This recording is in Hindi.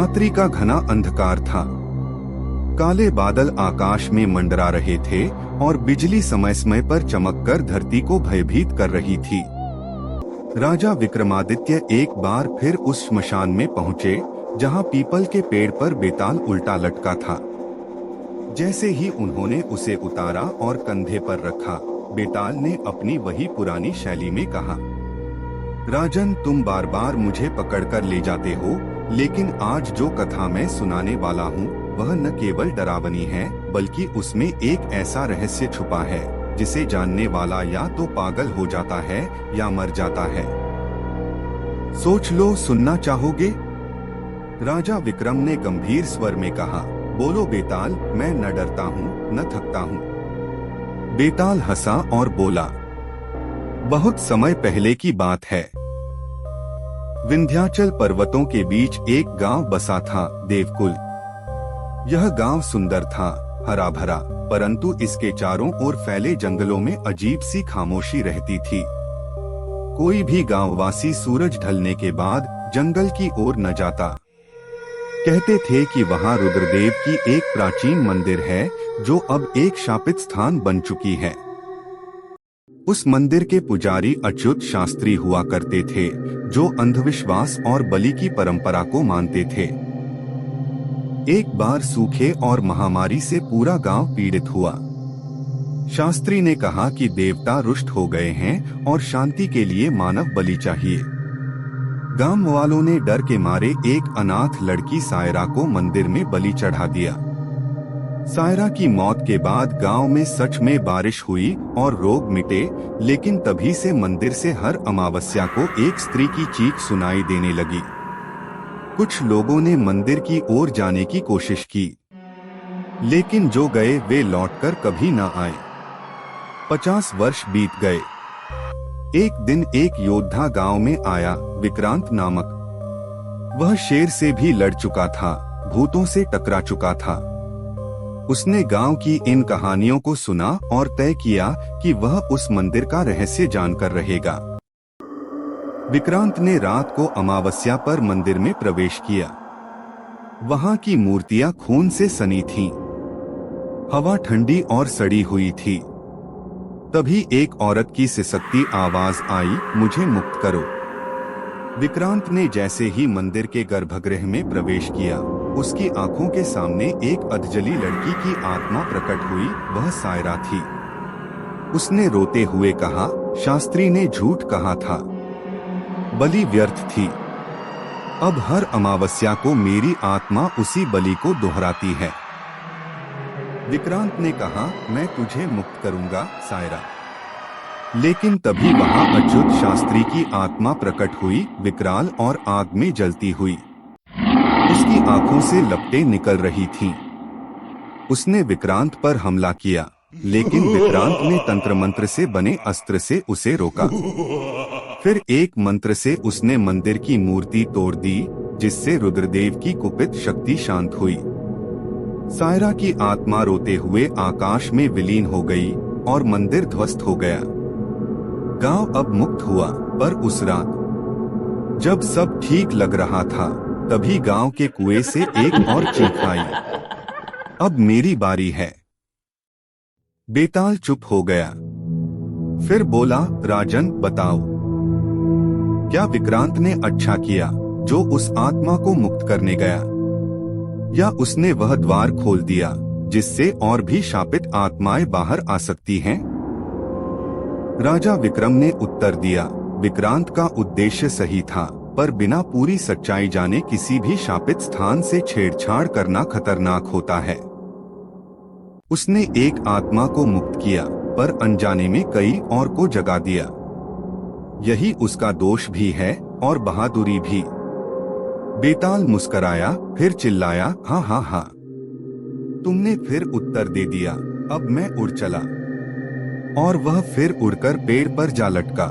रात्रि का घना अंधकार था। काले बादल आकाश में मंडरा रहे थे और बिजली समय समय पर चमककर धरती को भयभीत कर रही थी। राजा विक्रमादित्य एक बार फिर उस श्मशान में पहुंचे जहां पीपल के पेड़ पर बेताल उल्टा लटका था। जैसे ही उन्होंने उसे उतारा और कंधे पर रखा, बेताल ने अपनी वही पुरानी शैली में कहा, राजन, तुम बार बार मुझे पकड़कर ले जाते हो, लेकिन आज जो कथा मैं सुनाने वाला हूँ वह न केवल डरावनी है बल्कि उसमें एक ऐसा रहस्य छुपा है जिसे जानने वाला या तो पागल हो जाता है या मर जाता है। सोच लो, सुनना चाहोगे? राजा विक्रम ने गंभीर स्वर में कहा। बोलो बेताल, मैं न डरता हूँ न थकता हूँ। बेताल हंसा और बोला, बहुत समय पहले की बात है। विंध्याचल पर्वतों के बीच एक गांव बसा था, देवकुल। यह गांव सुंदर था, हरा भरा, परंतु इसके चारों ओर फैले जंगलों में अजीब सी खामोशी रहती थी। कोई भी गांववासी सूरज ढलने के बाद जंगल की ओर न जाता। कहते थे कि वहां रुद्रदेव की एक प्राचीन मंदिर है जो अब एक शापित स्थान बन चुकी है। उस मंदिर के पुजारी अच्युत शास्त्री हुआ करते थे, जो अंधविश्वास और बलि की परंपरा को मानते थे। एक बार सूखे और महामारी से पूरा गांव पीड़ित हुआ। शास्त्री ने कहा कि देवता रुष्ट हो गए हैं और शांति के लिए मानव बलि चाहिए। गांव वालों ने डर के मारे एक अनाथ लड़की सायरा को मंदिर में बलि चढ़ा दिया। सायरा की मौत के बाद गांव में सच में बारिश हुई और रोग मिटे, लेकिन तभी से मंदिर से हर अमावस्या को एक स्त्री की चीख सुनाई देने लगी। कुछ लोगों ने मंदिर की ओर जाने की कोशिश की, लेकिन जो गए वे लौटकर कभी न आए। 50 वर्ष बीत गए। एक दिन एक योद्धा गांव में आया, विक्रांत नामक। वह शेर से भी लड़ चुका था, भूतों से टकरा चुका था। उसने गांव की इन कहानियों को सुना और तय किया कि वह उस मंदिर का रहस्य जानकर रहेगा। विक्रांत ने रात को अमावस्या पर मंदिर में प्रवेश किया। वहां की मूर्तियां खून से सनी थीं। हवा ठंडी और सड़ी हुई थी। तभी एक औरत की सिसकती आवाज आई, मुझे मुक्त करो। विक्रांत ने जैसे ही मंदिर के गर्भगृह में प्रवेश किया, उसकी आंखों के सामने एक अधजली लड़की की आत्मा प्रकट हुई। वह सायरा थी। उसने रोते हुए कहा, शास्त्री ने झूठ कहा था, बलि व्यर्थ थी। अब हर अमावस्या को मेरी आत्मा उसी बलि को दोहराती है। विक्रांत ने कहा, मैं तुझे मुक्त करूंगा सायरा। लेकिन तभी वहां अच्युत शास्त्री की आत्मा प्रकट हुई, विकराल और आग में जलती हुई। उसकी आंखों से लपटें निकल रही थीं। उसने विक्रांत पर हमला किया, लेकिन विक्रांत ने तंत्र मंत्र से बने अस्त्र से उसे रोका। फिर एक मंत्र से उसने मंदिर की मूर्ति तोड़ दी, जिससे रुद्रदेव की कुपित शक्ति शांत हुई। सायरा की आत्मा रोते हुए आकाश में विलीन हो गई और मंदिर ध्वस्त हो गया। गांव अब मुक्त हुआ, पर उस रात जब सब ठीक लग रहा था, तभी गांव के कुएं से एक और चीख आई, अब मेरी बारी है। बेताल चुप हो गया। फिर बोला, राजन बताओ, क्या विक्रांत ने अच्छा किया जो उस आत्मा को मुक्त करने गया, या उसने वह द्वार खोल दिया जिससे और भी शापित आत्माएं बाहर आ सकती हैं? राजा विक्रम ने उत्तर दिया, विक्रांत का उद्देश्य सही था, पर बिना पूरी सच्चाई जाने किसी भी शापित स्थान से छेड़छाड़ करना खतरनाक होता है। उसने एक आत्मा को मुक्त किया, पर अनजाने में कई और को जगा दिया। यही उसका दोष भी है और बहादुरी भी। बेताल मुस्कराया, फिर चिल्लाया, हाँ हाँ हाँ, तुमने फिर उत्तर दे दिया। अब मैं उड़ चला। और वह फिर उड़कर पेड़ पर जा लटका।